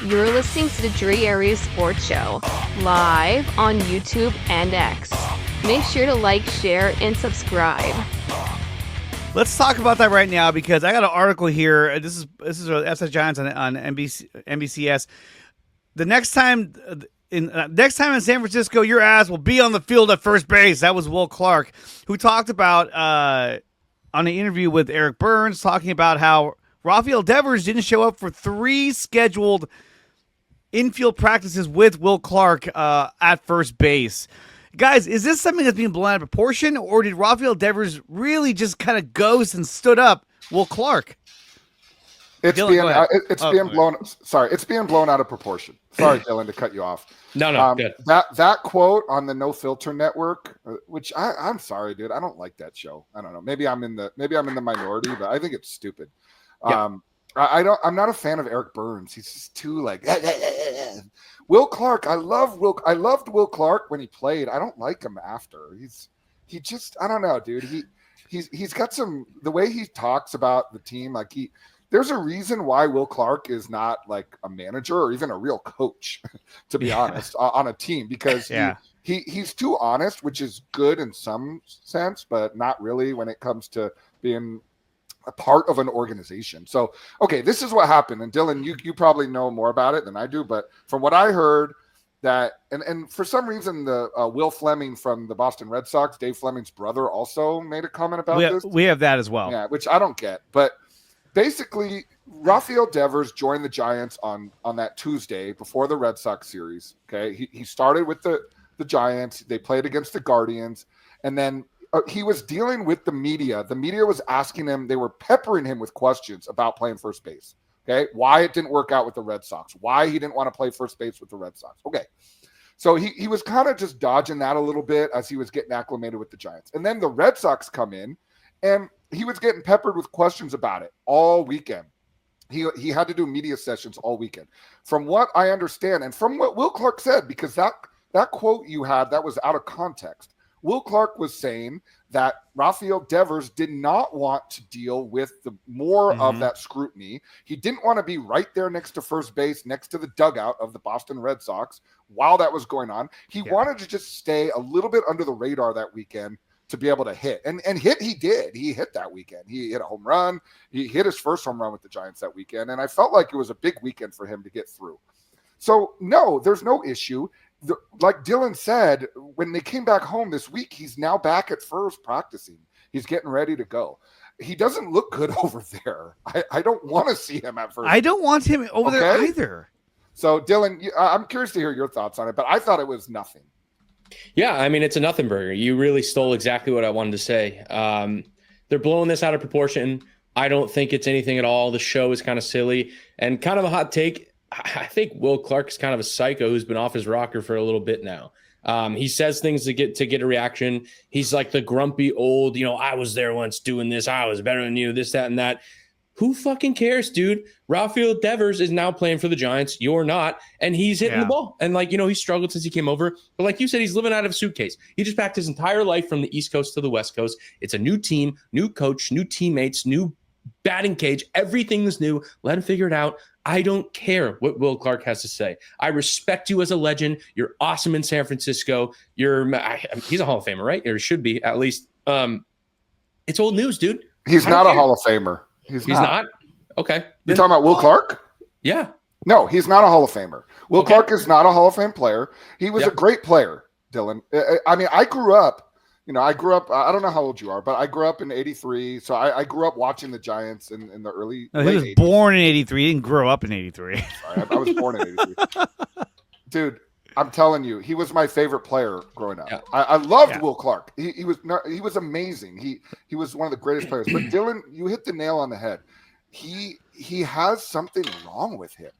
You're listening to the Dre Area Sports Show, live on YouTube and X. Make sure to like, share, and subscribe. Let's talk about that right now because I got an article here. This is SS Giants on NBCS. The next time in San Francisco, your ass will be on the field at first base. That was Will Clark, who talked about on an interview with Eric Burns, talking about how Rafael Devers didn't show up for 3 scheduled infield practices with Will Clark at first base. Guys, is this something that's being blown out of proportion, or did Rafael Devers really just kind of ghost and stood up Will Clark? It's Dylan, being blown. Sorry, it's being blown out of proportion. Sorry, Dylan, to cut you off. No, good. That quote on the No Filter Network, which I'm sorry, dude, I don't like that show. I don't know. Maybe I'm in the minority, but I think it's stupid. Yeah. I'm not a fan of Eric Burns. He's just too like Will Clark. I loved Will Clark when he played. I don't like him after. He just I don't know, dude. He's got the way he talks about the team, like there's a reason why Will Clark is not like a manager or even a real coach, to be honest, on a team, because he's too honest, which is good in some sense, but not really when it comes to being a part of an organization. So, okay, this is what happened. And Dylan, you probably know more about it than I do, but from what I heard, that and for some reason the Will Fleming from the Boston Red Sox, Dave Fleming's brother, also made a comment about this. We have that as well. Yeah, which I don't get. But basically, Rafael Devers joined the Giants on that Tuesday before the Red Sox series. Okay, he started with the Giants. They played against the Guardians, and then he was dealing with the media. The media was asking him, they were peppering him with questions about playing first base. Okay. Why it didn't work out with the Red Sox, why he didn't want to play first base with the Red Sox. Okay. So he was kind of just dodging that a little bit as he was getting acclimated with the Giants. And then the Red Sox come in and he was getting peppered with questions about it all weekend. He had to do media sessions all weekend. From what I understand, and from what Will Clark said, because that quote you had, that was out of context. Will Clark was saying that Rafael Devers did not want to deal with the more of that scrutiny. He didn't want to be right there next to first base, next to the dugout of the Boston Red Sox while that was going on. He wanted to just stay a little bit under the radar that weekend to be able to hit. And hit he did. He hit that weekend. He hit a home run. He hit his first home run with the Giants that weekend. And I felt like it was a big weekend for him to get through. So, no, there's no issue. Like Dylan said, when they came back home this week, he's now back at first practicing. He's getting ready to go. He doesn't look good over there. I don't want to see him at first. I don't want him over there either. So, Dylan, I'm curious to hear your thoughts on it, but I thought it was nothing. Yeah, I mean, it's a nothing burger. You really stole exactly what I wanted to say. They're blowing this out of proportion. I don't think it's anything at all. The show is kind of silly and kind of a hot take. I think Will Clark is kind of a psycho who's been off his rocker for a little bit now. He says things to get a reaction. He's like the grumpy old, I was there once doing this. I was better than you, this, that, and that. Who fucking cares, dude? Rafael Devers is now playing for the Giants. You're not. And he's hitting the ball. And he struggled since he came over. But like you said, he's living out of a suitcase. He just packed his entire life from the East Coast to the West Coast. It's a new team, new coach, new teammates, new batting cage. Everything is new. Let him figure it out. I don't care what Will Clark has to say. I respect you as a legend. You're awesome in San Francisco. He's a Hall of Famer, right? Or should be, at least. It's old news, dude. He's not a Hall of Famer. He's not? Okay. You're talking about Will Clark? Yeah. No, he's not a Hall of Famer. Will Clark is not a Hall of Fame player. He was a great player, Dylan. I mean, I grew up, I don't know how old you are, but I grew up in 83. So I grew up watching the Giants in the early. No, he was 80s. Born in 83. He didn't grow up in 83. Sorry, I was born in 83. Dude, I'm telling you, he was my favorite player growing up. Yeah. I loved Will Clark. He was amazing. He was one of the greatest players. But Dylan, you hit the nail on the head. He has something wrong with him.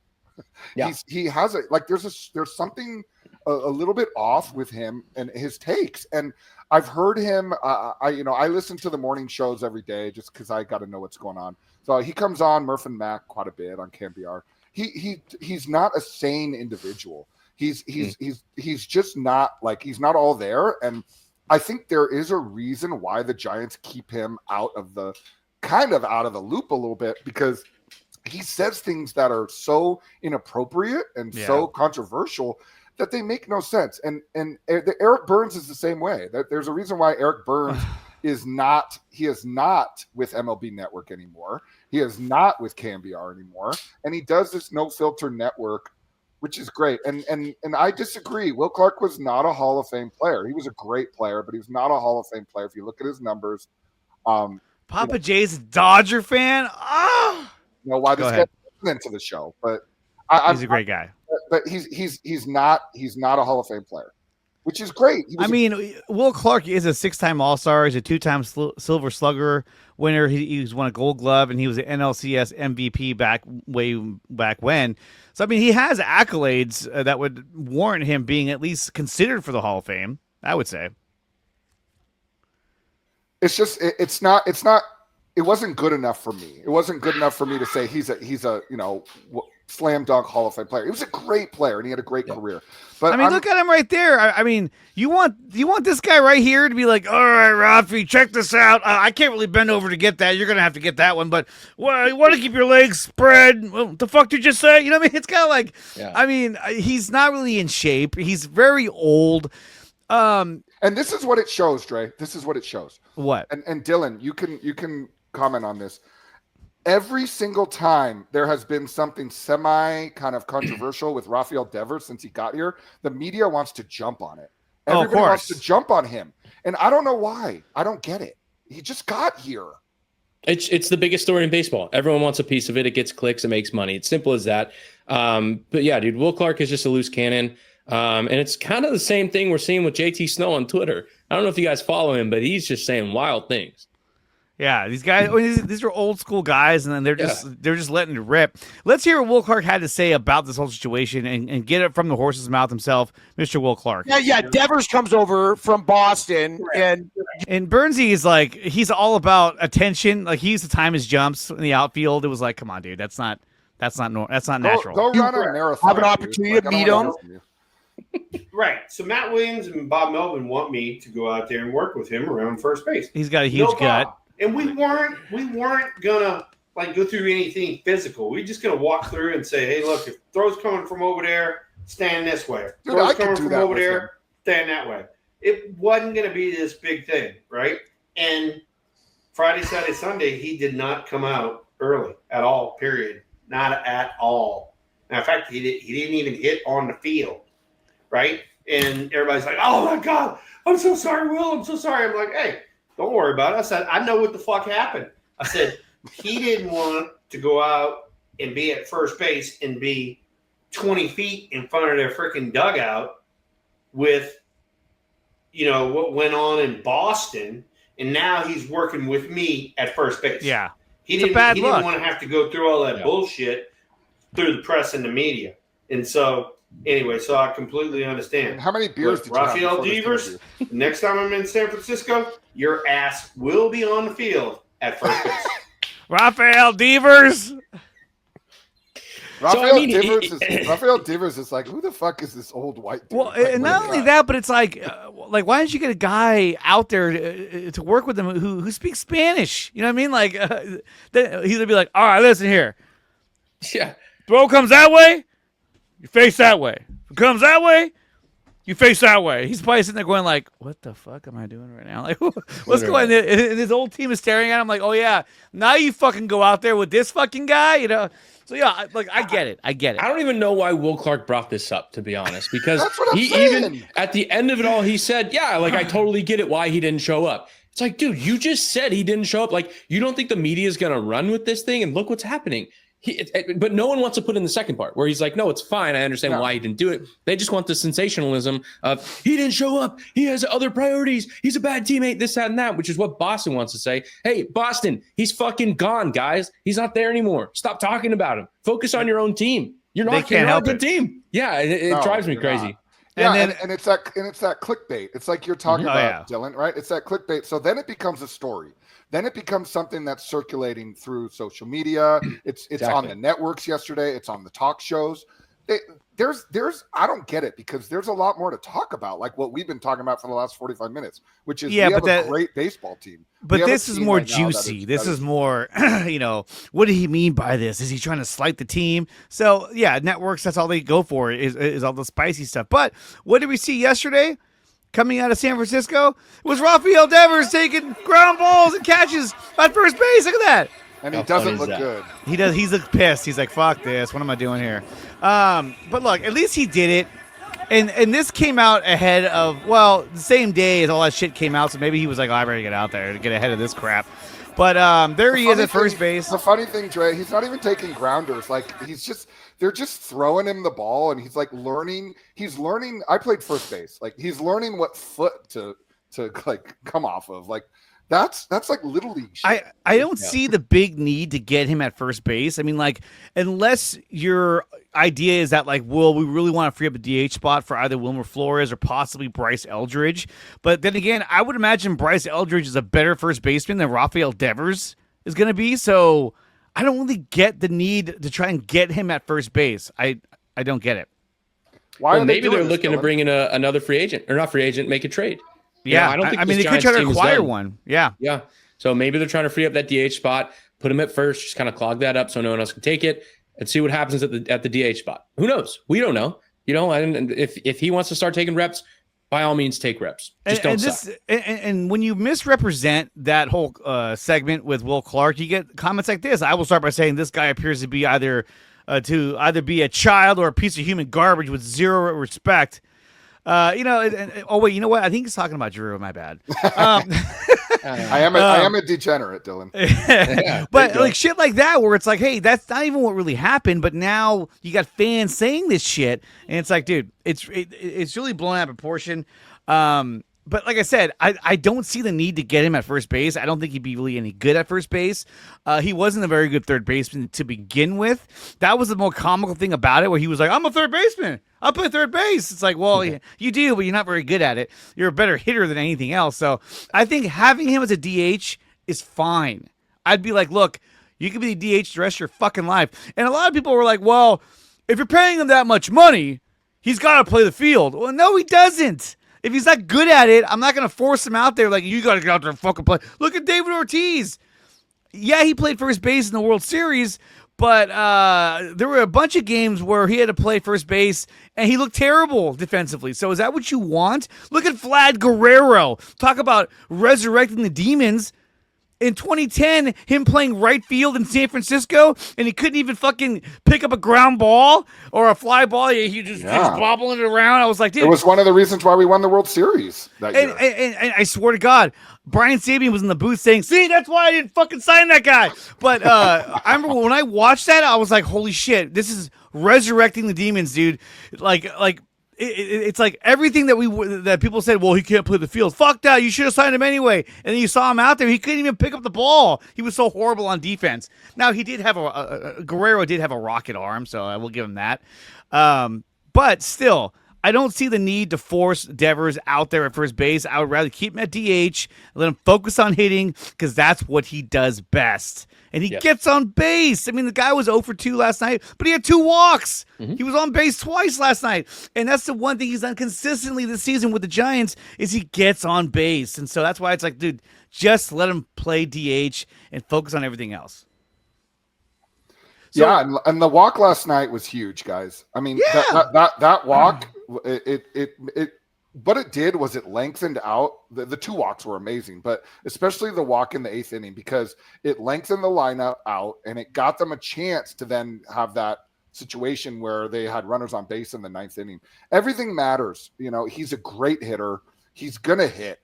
Yeah. He has it. Like there's something a little bit off with him and his takes. And I've heard him. I listen to the morning shows every day just because I got to know what's going on. So he comes on Murph and Mac quite a bit on KBR. He's not a sane individual. He's just not like, he's not all there. And I think there is a reason why the Giants keep him out of the loop a little bit, because he says things that are so inappropriate and so controversial that they make no sense. And Eric Burns is the same way. There's a reason why Eric Burns is not with MLB Network anymore. He is not with KMBR anymore. And he does this no filter network, which is great. And I disagree. Will Clark was not a Hall of Fame player. He was a great player, but he was not a Hall of Fame player. If you look at his numbers, Papa Jay's a Dodger fan. Oh, why this gets into the show, but he's a great guy. But he's not a Hall of Fame player, which is great. Will Clark is a 6-time All-Star. He's a 2-time Silver Slugger winner. He's won a Gold Glove, and he was an NLCS MVP way back when. So he has accolades that would warrant him being at least considered for the Hall of Fame, I would say. It's just it wasn't good enough for me. It wasn't good enough for me to say he's a slam dunk Hall of Fame player. He was a great player and he had a great career. But look at him right there. You want this guy right here to be like, all right, Rafi, check this out. I can't really bend over to get that. You're gonna have to get that one, but you want to keep your legs spread. What the fuck did you say? You know what I mean? It's kind of like, he's not really in shape. He's very old. And this is what it shows, Dre. This is what it shows. What? And Dylan, you can comment on this. Every single time there has been something semi kind of controversial with Rafael Devers since he got here, the media wants to jump on it. Everybody wants to jump on him. And I don't know why. I don't get it. He just got here. It's the biggest story in baseball. Everyone wants a piece of it. It gets clicks. It makes money. It's simple as that. But yeah, dude, Will Clark is just a loose cannon. And it's kind of the same thing we're seeing with JT Snow on Twitter. I don't know if you guys follow him, but he's just saying wild things. Yeah, these guys. These are old school guys, and they're just letting it rip. Let's hear what Will Clark had to say about this whole situation, and get it from the horse's mouth himself, Mr. Will Clark. Yeah. Devers comes over from Boston, and Burnsy is like, he's all about attention. Like, he used to time his jumps in the outfield. It was like, come on, dude, that's not natural. Go run a marathon. Have an opportunity to meet him. Right. So Matt Williams and Bob Melvin want me to go out there and work with him around first base. He's got a huge gut. And we weren't gonna go through anything physical. We're just gonna walk through and say, hey, look, if throw's coming from over there, stand this way. Dude, throw's coming from over there, stand that way. It wasn't gonna be this big thing, right? And Friday, Saturday, Sunday, he did not come out early at all. Period. Not at all. Now, in fact, he didn't even hit on the field, right? And everybody's like, oh my God, I'm so sorry, Will. I'm so sorry. I'm like, hey. Don't worry about it. I said, I know what the fuck happened. I said, he didn't want to go out and be at first base and be 20 feet in front of their freaking dugout with, what went on in Boston. And now he's working with me at first base. Yeah. He didn't want to have to go through all that bullshit through the press and the media. And so, anyway, so I completely understand. How many beers did you have? Rafael Devers, next time I'm in San Francisco, your ass will be on the field at first base. Rafael Devers. Rafael Devers is like, who the fuck is this old white dude? Well, and not only that, but it's like, why don't you get a guy out there to work with him who speaks Spanish? You know what I mean? Like, he's gonna be like, all right, listen here. Yeah. Throw comes that way, you face that way. If it comes that way, you face that way. He's probably sitting there going like, what the fuck am I doing right now? Like, what's going on? And his old team is staring at him like, oh, yeah, now you fucking go out there with this fucking guy, So, yeah, I get it. I don't even know why Will Clark brought this up, to be honest, because even at the end of it all, he said, yeah, I totally get it why he didn't show up. It's like, dude, you just said he didn't show up. Like, you don't think the media is going to run with this thing? And look what's happening. But no one wants to put in the second part where he's like, no, it's fine. I understand why he didn't do it. They just want the sensationalism of he didn't show up. He has other priorities. He's a bad teammate, this, that, and that, which is what Boston wants to say. Hey, Boston, he's fucking gone, guys. He's not there anymore. Stop talking about him. Focus on your own team. You're not a good team. Yeah, it drives me crazy. Yeah, and it's that clickbait. It's like you're talking about, Dylan, right? It's that clickbait. So then it becomes a story. Then it becomes something that's circulating through social media. It's on the networks yesterday. It's on the talk shows. there's I don't get it, because there's a lot more to talk about, like what we've been talking about for the last 45 minutes, which is we have a great baseball team. But this is more juicy. This is more, what did he mean by this? Is he trying to slight the team? So, yeah, networks, that's all they go for is all the spicy stuff. But what did we see yesterday coming out of San Francisco? It was Rafael Devers taking ground balls and catches at first base. Look at that. And he doesn't look good. He does. He's pissed. He's like, fuck this. What am I doing here? But look, at least he did it. And this came out ahead of, the same day as all that shit came out, so maybe he was like, I better get out there to get ahead of this crap. But there he is at first base. The funny thing, Dre, he's not even taking grounders. Like, they're just throwing him the ball, and he's like learning. He's learning. I played first base. Like, he's learning what foot to like come off of. Like, that's like little league shit. I don't see the big need to get him at first base. I mean, like, unless your idea is that, like, well, we really want to free up a DH spot for either Wilmer Flores or possibly Bryce Eldridge. But then again, I would imagine Bryce Eldridge is a better first baseman than Rafael Devers is going to be. So I don't really get the need to try and get him at first base. I don't get it. Maybe they're looking to bring in another free agent, or not free agent, make a trade. Yeah, I don't think. I mean, they could try to acquire one. Yeah. So maybe they're trying to free up that DH spot, put him at first, just kind of clog that up so no one else can take it, and see what happens at the DH spot. Who knows? We don't know. And if he wants to start taking reps, by all means, take reps. Just don't suck. And when you misrepresent that whole segment with Will Clark, you get comments like this. I will start by saying this guy appears to be either be a child or a piece of human garbage with zero respect. Oh wait, you know what? I think he's talking about Drew. My bad. I am a degenerate, Dylan. But like shit like that, where it's like, hey, that's not even what really happened. But now you got fans saying this shit, and it's like, dude, it's really blown out of proportion. But like I said, I don't see the need to get him at first base. I don't think he'd be really any good at first base. He wasn't a very good third baseman to begin with. That was the more comical thing about it, where he was like, I'm a third baseman. I'll play third base. It's like, well, you do, but you're not very good at it. You're a better hitter than anything else. So I think having him as a DH is fine. I'd be like, look, you can be the DH the rest of your fucking life. And a lot of people were like, well, if you're paying him that much money, he's got to play the field. Well, no, he doesn't. If he's not good at it, I'm not going to force him out there like, you got to get out there and fucking play. Look at David Ortiz. Yeah, he played first base in the World Series, but there were a bunch of games where he had to play first base, and he looked terrible defensively. So is that what you want? Look at Vlad Guerrero. Talk about resurrecting the demons. In 2010, him playing right field in San Francisco, and he couldn't even fucking pick up a ground ball or a fly ball. He just bobbling it around. I was like, dude. It was one of the reasons why we won the World Series that year. And I swear to God, Brian Sabian was in the booth saying, see, that's why I didn't fucking sign that guy. But I remember when I watched that, I was like, holy shit, this is resurrecting the demons, dude. It's like everything that people said, well, he can't play the field. Fuck that. You should have signed him anyway. And then you saw him out there. He couldn't even pick up the ball. He was so horrible on defense. Now, he did have Guerrero did have a rocket arm, so I will give him that. But still, I don't see the need to force Devers out there at first base. I would rather keep him at DH, let him focus on hitting, because that's what he does best. And he gets on base. I mean, the guy was 0 for 2 last night, but he had 2 walks. Mm-hmm. He was on base twice last night. And that's the one thing he's done consistently this season with the Giants is he gets on base. And so that's why it's like, dude, just let him play DH and focus on everything else. So, and the walk last night was huge, guys. I mean, that walk, what it did was it lengthened out. The 2 walks were amazing, but especially the walk in the 8th inning, because it lengthened the lineup out and it got them a chance to then have that situation where they had runners on base in the 9th inning. Everything matters. He's a great hitter. He's going to hit.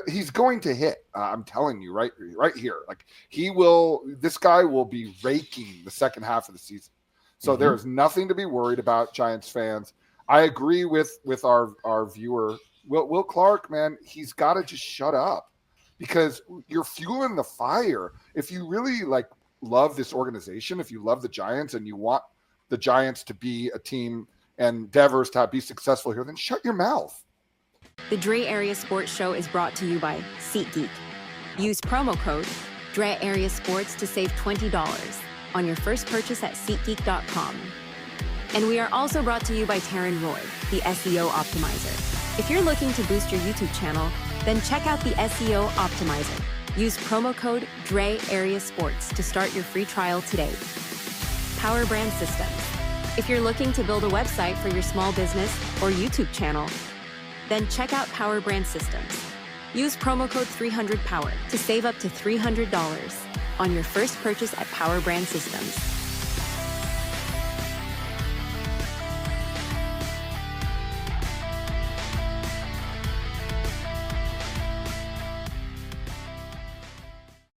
He's going to hit. I'm telling you right here. Like this guy will be raking the second half of the season. So there is nothing to be worried about, Giants fans. I agree with our viewer, Will Clark, man. He's got to just shut up, because you're fueling the fire. If you really love this organization, if you love the Giants and you want the Giants to be a team and Devers to be successful here, then shut your mouth. The Dre Area Sports Show is brought to you by SeatGeek. Use promo code Dre Area Sports to save $20 on your first purchase at SeatGeek.com. And we are also brought to you by Taryn Roy, the SEO Optimizer. If you're looking to boost your YouTube channel, then check out the SEO Optimizer. Use promo code DREAREASPORTS to start your free trial today. Power Brand Systems. If you're looking to build a website for your small business or YouTube channel, then check out Power Brand Systems. Use promo code 300POWER to save up to $300 on your first purchase at Power Brand Systems.